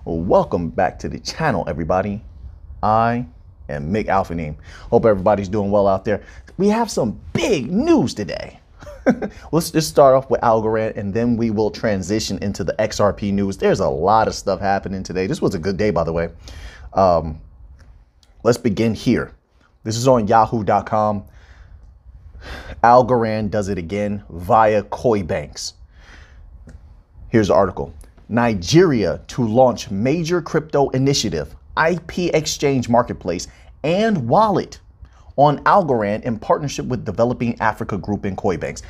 Welcome back to the channel, everybody. I am Mick Alpha Name. Hope everybody's doing well out there. We have some big news today. Let's just start off with Algorand, and then we will transition into the XRP news. There's a lot of stuff happening today. This was a good day, by the way. Let's begin here. This is on yahoo.com. Algorand does it again via Koi banks. Here's the article. Nigeria to launch major crypto initiative, IP exchange marketplace, and wallet on Algorand in partnership with Developing Africa Group and Koi banks.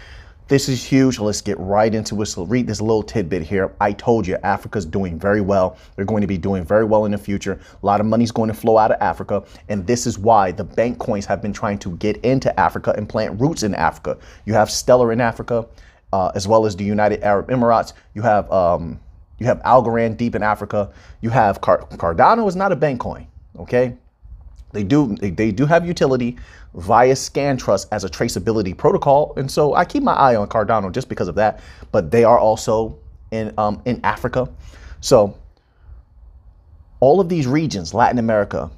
This is huge. Let's get right into it. So read this little tidbit here. I told you Africa's doing very well. They're going to be doing very well in the future. A lot of money's going to flow out of Africa. And this is why the bank coins have been trying to get into Africa and plant roots in Africa. You have Stellar in Africa, as well as the United Arab Emirates. You have Algorand deep in Africa. You have Cardano is not a bank coin, okay? They do have utility via ScanTrust as a traceability protocol, and so I keep my eye on Cardano just because of that. But they are also in Africa, so all of these regions: Latin America,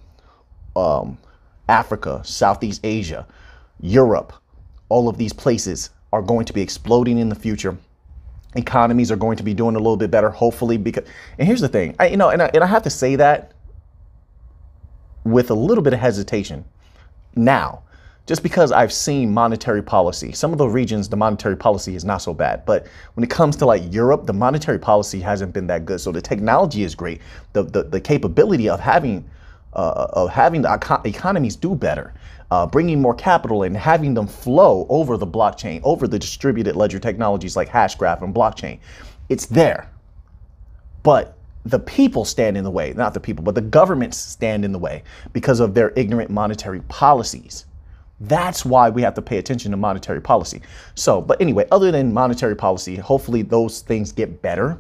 Africa, Southeast Asia, Europe, all of these places are going to be exploding in the future. Economies are going to be doing a little bit better, hopefully. Because, and here's the thing, I have to say that with a little bit of hesitation now, just because I've seen monetary policy. Some of the regions, the monetary policy is not so bad, but when it comes to like Europe, the monetary policy hasn't been that good. So the technology is great. The capability of having the economies do better, bringing more capital and having them flow over the blockchain, over the distributed ledger technologies like Hashgraph and blockchain. It's there, but the people stand in the way. Not the people, but the governments stand in the way because of their ignorant monetary policies. That's why we have to pay attention to monetary policy. So, but anyway, other than monetary policy, hopefully those things get better.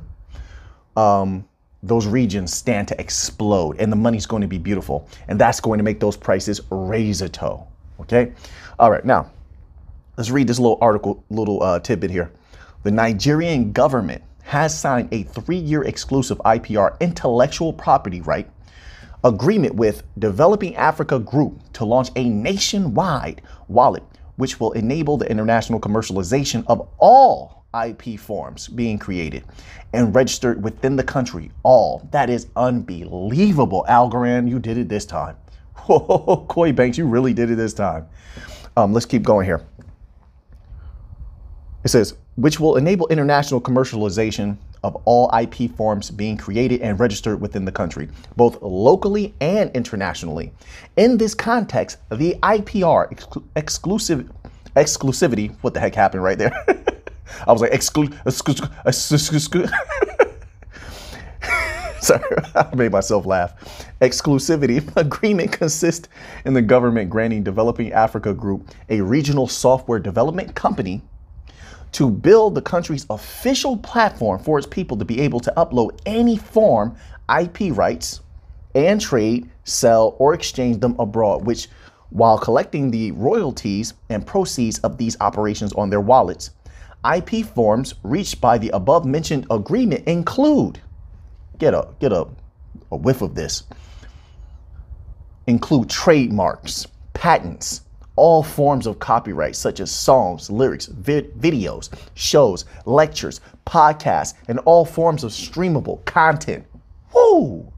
Those regions stand to explode, and the money's going to be beautiful, and that's going to make those prices raise a toe. Okay. All right. Now let's read this little article, tidbit here. The Nigerian government has signed a 3-year exclusive IPR intellectual property right agreement with Developing Africa Group to launch a nationwide wallet, which will enable the international commercialization of all IP forms being created and registered within the country. All that is unbelievable. Algorand, you did it this time. Whoa, Koi banks, you really did it this time. Let's keep going here. It says, which will enable international commercialization of all IP forms being created and registered within the country, both locally and internationally. In this context, the IPR exclusivity, what the heck happened right there? I was like, sorry, I made myself laugh. Exclusivity agreement consists in the government granting Developing Africa Group, a regional software development company, to build the country's official platform for its people to be able to upload any form IP rights and trade, sell, or exchange them abroad, which, while collecting the royalties and proceeds of these operations on their wallets. IP forms reached by the above mentioned agreement include, get a whiff of this, include trademarks, patents, all forms of copyright, such as songs, lyrics, videos, shows, lectures, podcasts, and all forms of streamable content. Woo!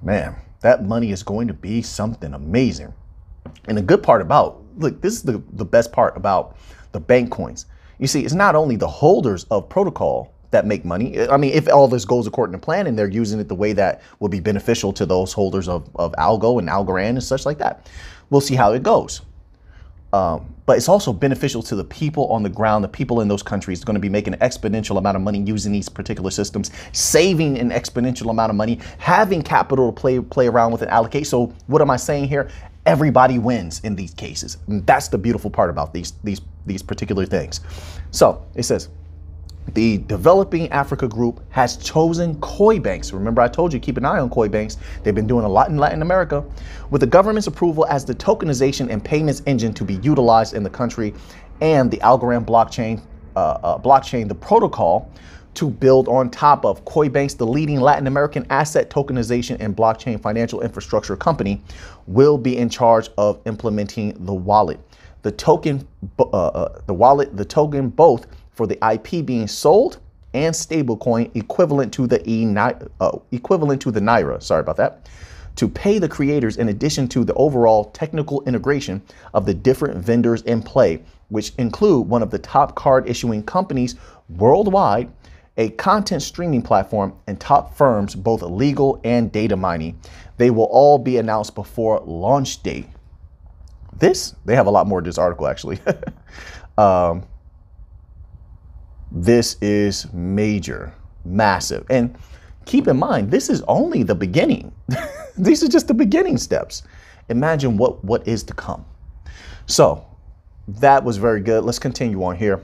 Man, that money is going to be something amazing. And the good part about, look, this is the best part about the bank coins. You see, it's not only the holders of protocol that make money. I mean, if all this goes according to plan and they're using it the way that will be beneficial to those holders of Algo and Algorand and such like that. We'll see how it goes. But it's also beneficial to the people on the ground. The people in those countries are going to be making an exponential amount of money using these particular systems, saving an exponential amount of money, having capital to play around with and allocate. So what am I saying here? Everybody wins in these cases. And that's the beautiful part about these particular things. So it says, the Developing Africa Group has chosen Koi banks. Remember, I told you, keep an eye on Koi banks. They've been doing a lot in Latin America, with the government's approval as the tokenization and payments engine to be utilized in the country, and the Algorand blockchain, the protocol to build on top of. Coinbase, the leading Latin American asset tokenization and blockchain financial infrastructure company, will be in charge of implementing the wallet. The token both for the IP being sold and stablecoin equivalent to the Naira. Sorry about that. To pay the creators in addition to the overall technical integration of the different vendors in play, which include one of the top card issuing companies worldwide, a content streaming platform, and top firms, both legal and data mining. They will all be announced before launch date. They have a lot more to this article, actually. This is major, massive. And keep in mind, this is only the beginning. These are just the beginning steps. Imagine what is to come. So that was very good. Let's continue on here.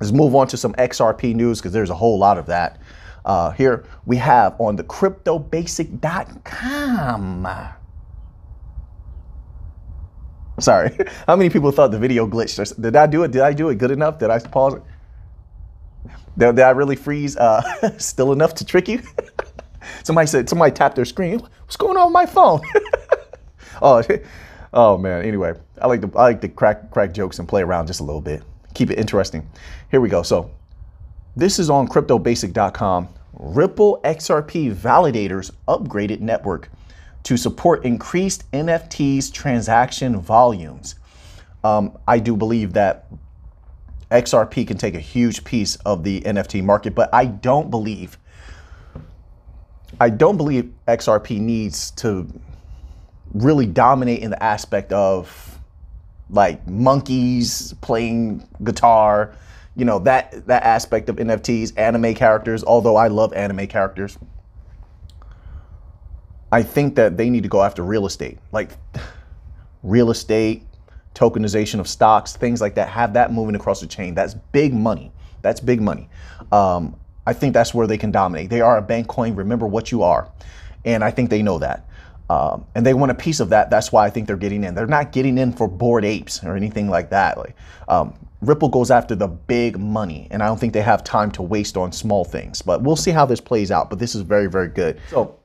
Let's move on to some XRP news because there's a whole lot of that. Here we have on the cryptobasic.com. Sorry, how many people thought the video glitched? Did I do it? Did I do it good enough? Did I pause it? Did I really freeze still enough to trick you? Somebody tapped their screen. What's going on with my phone? Oh man. Anyway, I like to crack jokes and play around just a little bit. Keep it interesting. Here we go. So this is on cryptobasic.com. Ripple XRP validators upgraded network to support increased NFTs transaction volumes. I do believe that XRP can take a huge piece of the NFT market, but I don't believe XRP needs to really dominate in the aspect of like monkeys playing guitar, you know, that aspect of NFTs, anime characters, although I love anime characters. I think that they need to go after real estate, like real estate, tokenization of stocks, things like that, have that moving across the chain. That's big money. That's big money. I think that's where they can dominate. They are a bank coin. Remember what you are. And I think they know that. And they want a piece of that. That's why I think they're getting in. They're not getting in for Bored Apes or anything like that. Like, Ripple goes after the big money, and I don't think they have time to waste on small things. But we'll see how this plays out. But this is very, very good. So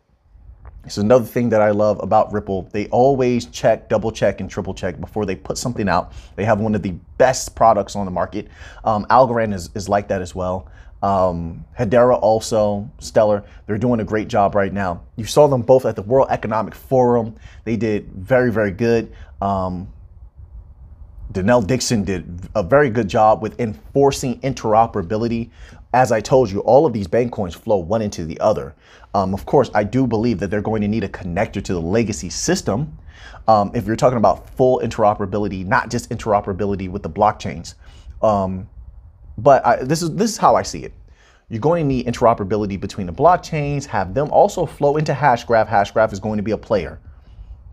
this is another thing that I love about Ripple. They always check, double check, and triple check before they put something out. They have one of the best products on the market. Algorand is like that as well. Hedera also, stellar. They're doing a great job right now. You saw them both at the World Economic Forum. They did very, very good. Donnell Dixon did a very good job with enforcing interoperability. As I told you, all of these bank coins flow one into the other. Of course, I do believe that they're going to need a connector to the legacy system. If you're talking about full interoperability, not just interoperability with the blockchains. But this is how I see it. You're going to need interoperability between the blockchains, have them also flow into Hashgraph. Hashgraph is going to be a player.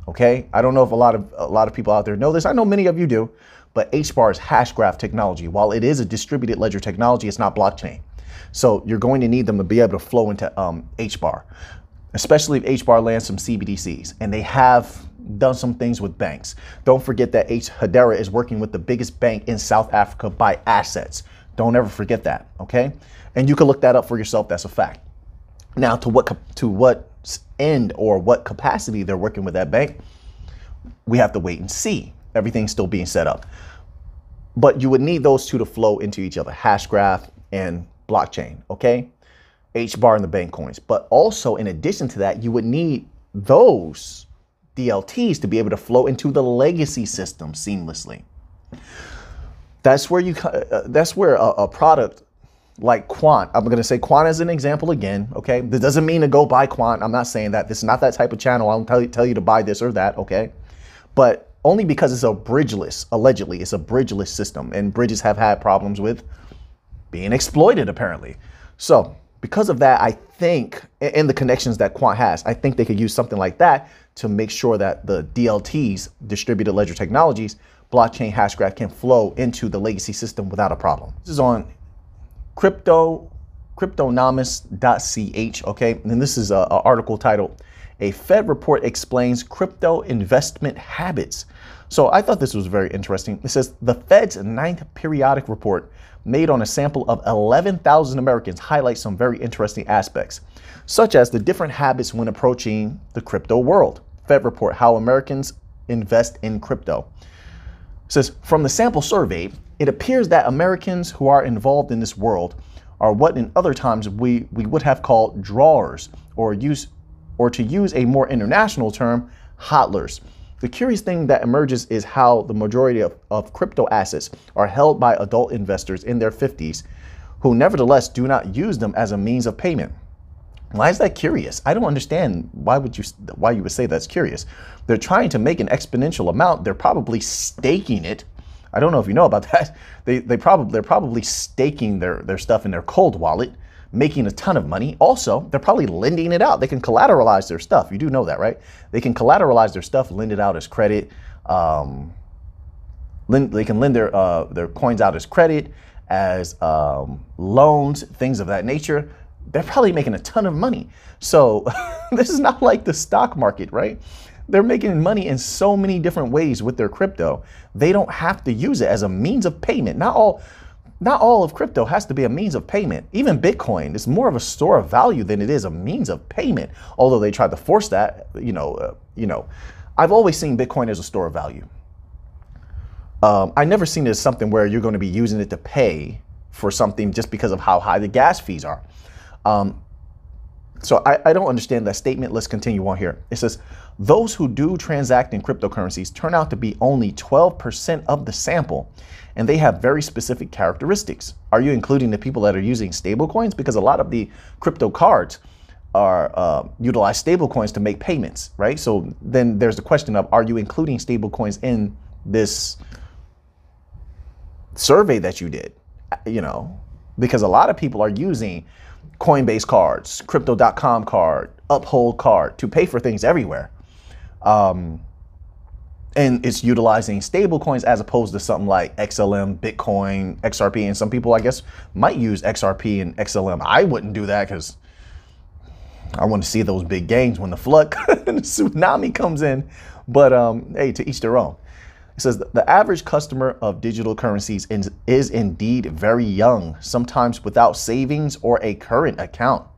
Okay, I don't know if a lot of people out there know this. I know many of you do, but HBAR is Hashgraph technology. While it is a distributed ledger technology, it's not blockchain. So you're going to need them to be able to flow into HBAR, especially if HBAR lands some CBDCs, and they have done some things with banks. Don't forget that Hedera is working with the biggest bank in South Africa by assets. Don't ever forget that, okay? And you can look that up for yourself. That's a fact. Now, to what end or what capacity they're working with that bank, we have to wait and see. Everything's still being set up. But you would need those two to flow into each other, Hashgraph and blockchain, okay? HBAR and the bank coins. But also, in addition to that, you would need those DLTs to be able to flow into the legacy system seamlessly. That's where a product like Quant, I'm going to say Quant as an example again, okay? This doesn't mean to go buy Quant. I'm not saying that. This is not that type of channel. I don't tell you to buy this or that, okay? But only because it's a bridgeless, allegedly, it's a bridgeless system. And bridges have had problems with being exploited, apparently. So because of that, I think, and the connections that Quant has, I think they could use something like that to make sure that the DLTs, distributed ledger technologies, blockchain Hashgraph can flow into the legacy system without a problem. This is on cryptonomist.ch, okay? And this is an article titled, "A Fed Report Explains Crypto Investment Habits." So I thought this was very interesting. It says the Fed's 9th periodic report made on a sample of 11,000 Americans highlights some very interesting aspects, such as the different habits when approaching the crypto world. Fed report, how Americans invest in crypto. It says, from the sample survey, it appears that Americans who are involved in this world are what in other times we would have called drawers, or to use a more international term, hodlers. The curious thing that emerges is how the majority of crypto assets are held by adult investors in their 50s who nevertheless do not use them as a means of payment. Why is that curious? I don't understand why you would say that's curious. They're trying to make an exponential amount. They're probably staking it. I don't know if you know about that. They're probably staking their stuff in their cold wallet, making a ton of money. Also, they're probably lending it out. They can collateralize their stuff. You do know that, right? They can collateralize their stuff, lend it out as credit. They can lend their coins out as credit, as loans, things of that nature. They're probably making a ton of money. So this is not like the stock market, right? They're making money in so many different ways with their crypto. They don't have to use it as a means of payment. Not all of crypto has to be a means of payment. Even Bitcoin is more of a store of value than it is a means of payment. Although they tried to force that, I've always seen Bitcoin as a store of value. I never seen it as something where you're going to be using it to pay for something just because of how high the gas fees are. So I don't understand that statement. Let's continue on here. It says, those who do transact in cryptocurrencies turn out to be only 12% of the sample, and they have very specific characteristics. Are you including the people that are using stablecoins? Because a lot of the crypto cards are utilize stablecoins to make payments, right? So then there's the question of, are you including stablecoins in this survey that you did? Because a lot of people are using Coinbase cards, Crypto.com card, Uphold card to pay for things everywhere. And it's utilizing stable coins as opposed to something like XLM, Bitcoin, XRP. And some people, I guess, might use XRP and XLM. I wouldn't do that because I want to see those big gains when the flood and the tsunami comes in. But hey, to each their own. It says the average customer of digital currencies is indeed very young, sometimes without savings or a current account.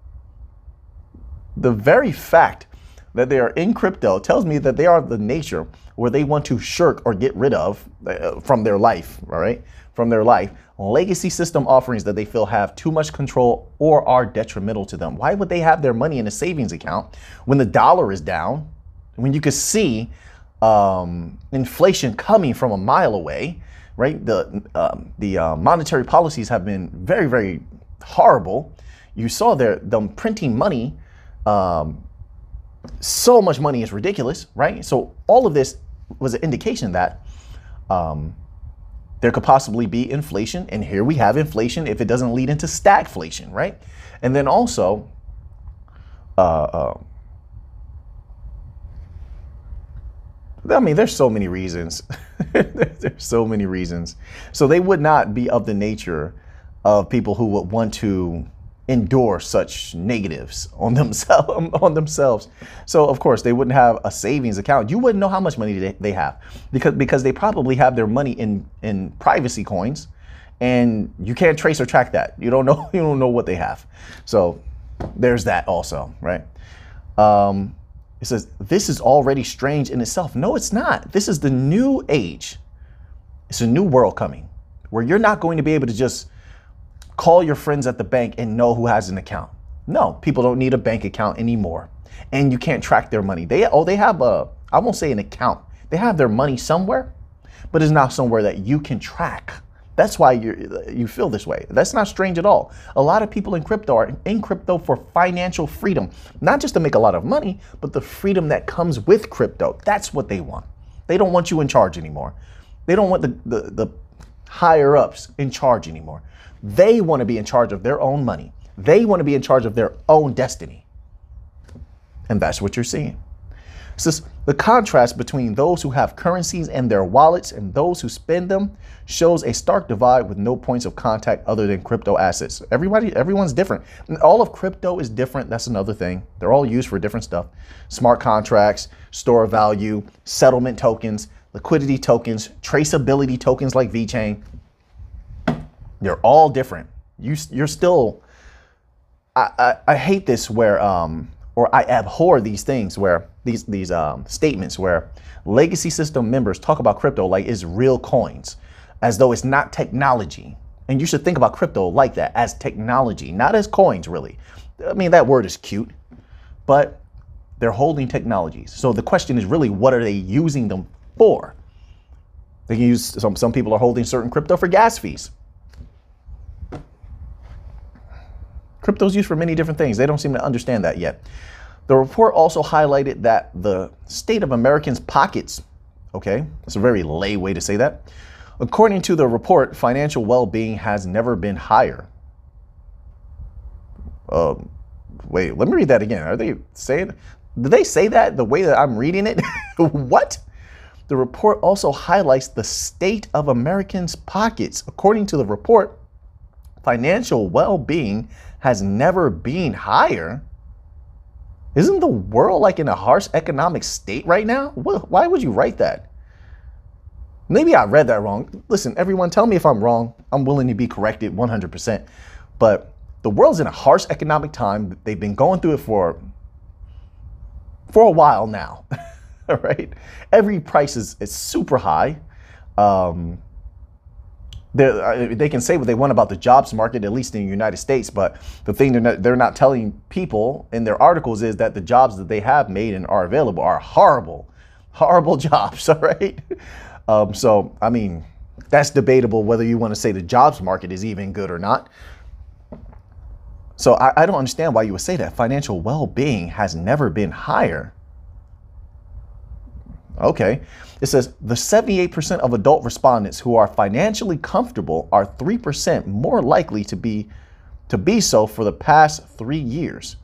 The very fact that they are in crypto tells me that they are the nature where they want to shirk or get rid of from their life, all right? From their life, legacy system offerings that they feel have too much control or are detrimental to them. Why would they have their money in a savings account when the dollar is down, when you could see inflation coming from a mile away, right? The monetary policies have been very, very horrible. You saw them printing money. So much money is ridiculous, right? So all of this was an indication that there could possibly be inflation. And here we have inflation if it doesn't lead into stagflation, right? And then also, there's so many reasons. There's so many reasons. So they would not be of the nature of people who would want to endure such negatives on themselves. So of course they wouldn't have a savings account. You wouldn't know how much money they have because they probably have their money in privacy coins, and you can't trace or track that. You don't know what they have. So there's that also, right? It says, this is already strange in itself. No, it's not. This is the new age. It's a new world coming where you're not going to be able to just call your friends at the bank and know who has an account. No, people don't need a bank account anymore. And you can't track their money. They have I won't say an account. They have their money somewhere, but it's not somewhere that you can track. That's why you feel this way. That's not strange at all. A lot of people in crypto are in crypto for financial freedom, not just to make a lot of money, but the freedom that comes with crypto. That's what they want. They don't want you in charge anymore. They don't want the higher ups in charge anymore. They want to be in charge of their own money. They want to be in charge of their own destiny. And that's what you're seeing. So the contrast between those who have currencies in their wallets and those who spend them shows a stark divide with no points of contact other than crypto assets. Everyone's different. And all of crypto is different. That's another thing. They're all used for different stuff. Smart contracts, store of value, settlement tokens. liquidity tokens, traceability tokens like VeChain. They're all different. You're still, I hate this where, or I abhor these things where these statements where legacy system members talk about crypto like it's real coins, as though it's not technology. And you should think about crypto like that, as technology, not as coins, really. I mean, that word is cute, but they're holding technologies. So the question is really, what are they using them for? They can use, some people are holding certain crypto for gas fees. Crypto is used for many different things. They don't seem to understand that yet. The report also highlighted that the state of Americans' pockets, okay, that's a very lay way to say that. According to the report, financial well-being has never been higher. Wait, let me read that again. Are they saying, did they say that the way that I'm reading it? What? The report also highlights the state of Americans' pockets. According to the report, financial well-being has never been higher. Isn't the world like in a harsh economic state right now? Why would you write that? Maybe I read that wrong. Listen, everyone, tell me if I'm wrong. I'm willing to be corrected 100%. But the world's in a harsh economic time. They've been going through it for a while now. All right. Every price is super high. They can say what they want about the jobs market, at least in the United States. But the thing they're not telling people in their articles is that the jobs that they have made and are available are horrible, horrible jobs. All right. So, I mean, that's debatable whether you want to say the jobs market is even good or not. So I don't understand why you would say that. Financial well-being has never been higher. Okay. It says the 78% of adult respondents who are financially comfortable are 3% more likely to be so for the past 3 years.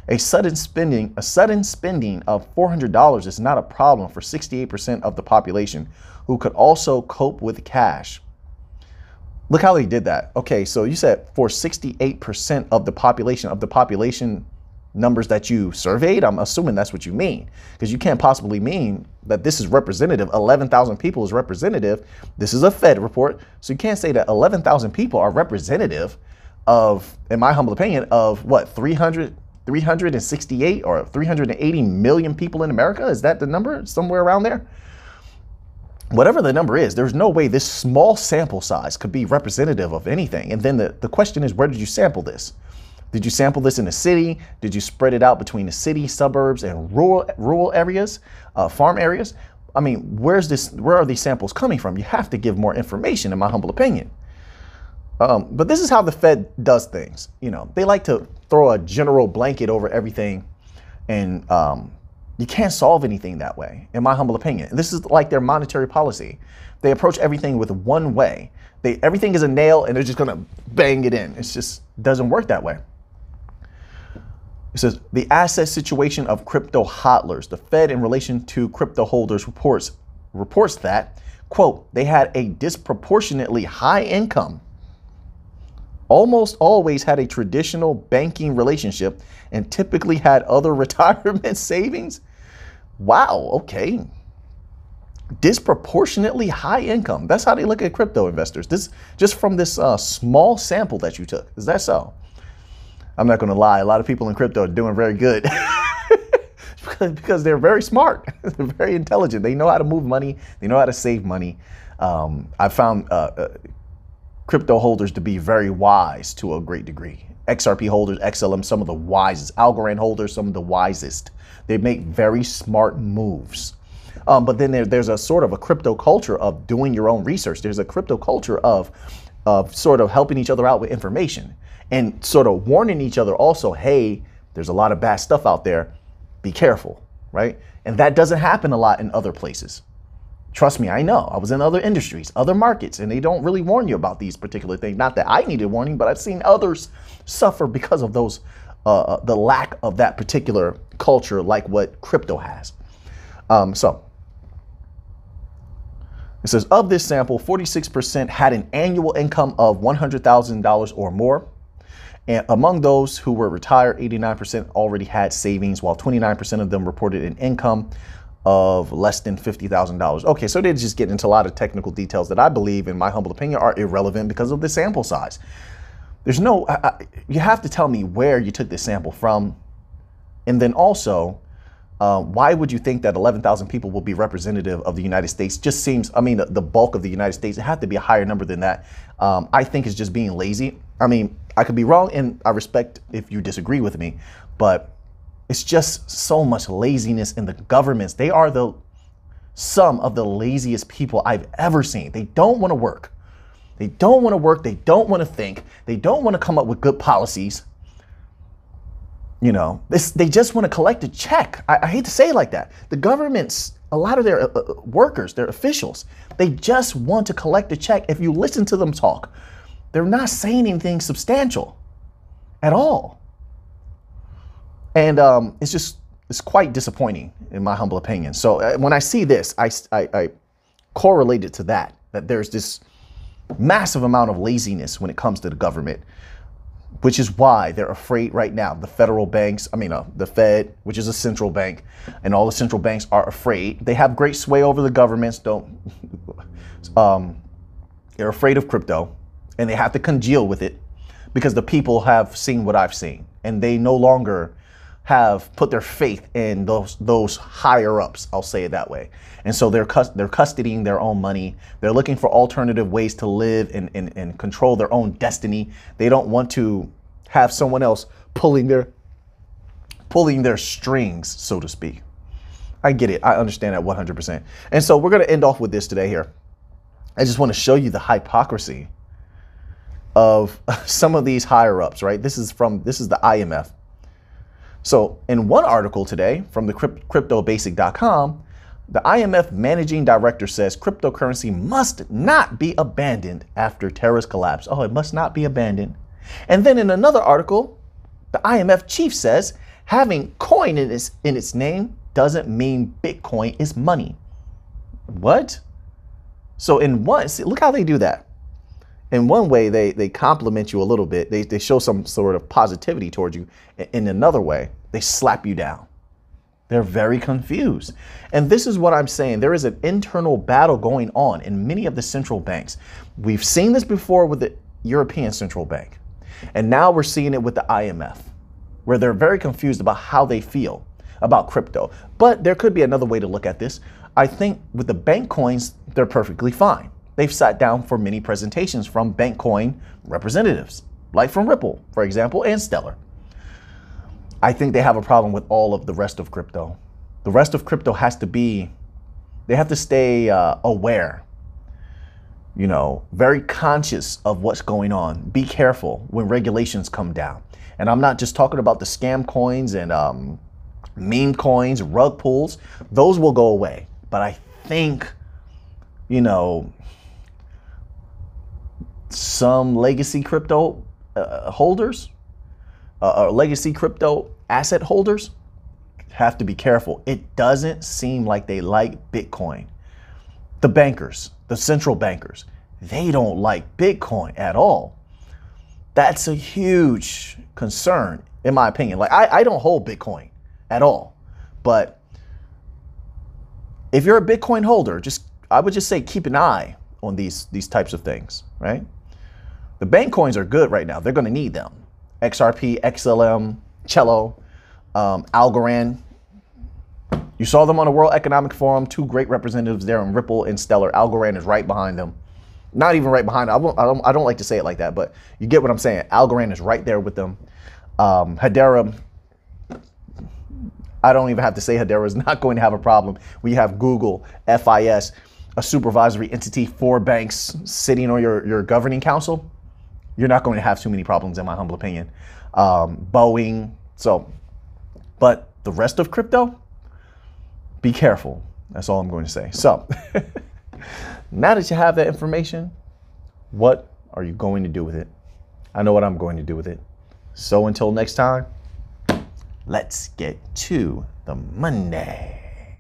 A sudden spending of $400 is not a problem for 68% of the population who could also cope with cash. Look how they did that. Okay, so you said for 68% of the population numbers that you surveyed. I'm assuming that's what you mean, because you can't possibly mean that this is representative. 11,000 people is representative. This is a Fed report. So you can't say that 11,000 people are representative of, in my humble opinion, of what, 368 or 380 million people in America? Is that the number? Somewhere around there? Whatever the number is, there's no way this small sample size could be representative of anything. And then the question is, where did you sample this? Did you sample this in a city? Did you spread it out between the city, suburbs, and rural areas, farm areas? I mean, where are these samples coming from? You have to give more information, in my humble opinion. But this is how the Fed does things. You know, they like to throw a general blanket over everything, and you can't solve anything that way, in my humble opinion. This is like their monetary policy. They approach everything with one way. Everything is a nail, and they're just gonna bang it in. It just doesn't work that way. It says the asset situation of crypto hodlers. The Fed, in relation to crypto holders, reports that, quote, they had a disproportionately high income, almost always had a traditional banking relationship, and typically had other retirement savings. Wow, okay. Disproportionately high income. That's how they look at crypto investors. This just from this small sample that you took. Is that so? I'm not going to lie. A lot of people in crypto are doing very good because they're very smart. They're very intelligent. They know how to move money. They know how to save money. I found crypto holders to be very wise to a great degree. XRP holders, XLM, some of the wisest. Algorand holders, some of the wisest. They make very smart moves. But then there's a sort of a crypto culture of doing your own research. There's a crypto culture of sort of helping each other out with information and sort of warning each other also, hey, there's a lot of bad stuff out there. Be careful, right? And that doesn't happen a lot in other places. Trust me, I know. I was in other industries, other markets, and they don't really warn you about these particular things. Not that I needed warning, but I've seen others suffer because of those, the lack of that particular culture, like what crypto has. So it says, of this sample, 46% had an annual income of $100,000 or more. And among those who were retired, 89% already had savings, while 29% of them reported an income of less than $50,000. Okay, so they're just getting into a lot of technical details that I believe, in my humble opinion, are irrelevant because of the sample size. There's no, you have to tell me where you took this sample from. And then also, why would you think that 11,000 people will be representative of the United States? Just seems, I mean, the bulk of the United States, it had to be a higher number than that. I think it's just being lazy. I mean, I could be wrong, and I respect if you disagree with me, but it's just so much laziness in the governments. They are some of the laziest people I've ever seen. They don't want to work. They don't want to work. They don't want to think. They don't want to come up with good policies. You know, they just want to collect a check. I hate to say it like that. The governments, a lot of their workers, their officials, they just want to collect a check. If you listen to them talk, they're not saying anything substantial at all. And it's quite disappointing, in my humble opinion. So when I see this, I correlate it to that there's this massive amount of laziness when it comes to the government, which is why they're afraid right now. The federal banks, the Fed, which is a central bank, and all the central banks are afraid. They have great sway over the governments. They're afraid of crypto, and they have to congeal with it because the people have seen what I've seen, and they no longer have put their faith in those higher ups. I'll say it that way. And so they're custodying their own money. They're looking for alternative ways to live and control their own destiny. They don't want to have someone else pulling their strings, so to speak. I get it. I understand that 100%. And so we're going to end off with this today here. I just want to show you the hypocrisy of some of these higher ups, right? This is the IMF. So in one article today from the cryptobasic.com, the IMF managing director says cryptocurrency must not be abandoned after terrorist collapse. Oh, it must not be abandoned. And then in another article, the IMF chief says having coin in its name doesn't mean Bitcoin is money. What? So in one, see, look how they do that. In one way, they compliment you a little bit. They show some sort of positivity towards you. In another way, they slap you down. They're very confused. And this is what I'm saying. There is an internal battle going on in many of the central banks. We've seen this before with the European Central Bank. And now we're seeing it with the IMF, where they're very confused about how they feel about crypto. But there could be another way to look at this. I think with the bank coins, they're perfectly fine. They've sat down for many presentations from bank coin representatives, like from Ripple, for example, and Stellar. I think they have a problem with all of the rest of crypto. The rest of crypto they have to stay aware, very conscious of what's going on. Be careful when regulations come down. And I'm not just talking about the scam coins and meme coins, rug pulls. Those will go away. But I think, some legacy crypto holders, legacy crypto asset holders have to be careful. It doesn't seem like they like Bitcoin. The bankers, the central bankers, they don't like Bitcoin at all. That's a huge concern, in my opinion. Like, I don't hold Bitcoin at all. But if you're a Bitcoin holder, I would just say keep an eye on these types of things, right? The bank coins are good right now. They're going to need them. XRP, XLM, Cello, Algorand. You saw them on the World Economic Forum. Two great representatives there in Ripple and Stellar. Algorand is right behind them. Not even right behind them. I don't like to say it like that, but you get what I'm saying. Algorand is right there with them. Hedera, I don't even have to say Hedera is not going to have a problem. We have Google, FIS, a supervisory entity, 4 banks sitting on your governing council. You're not going to have too many problems, in my humble opinion. Boeing. But the rest of crypto, be careful. That's all I'm going to say. So now that you have that information, what are you going to do with it? I know what I'm going to do with it. So until next time, let's get to the Monday.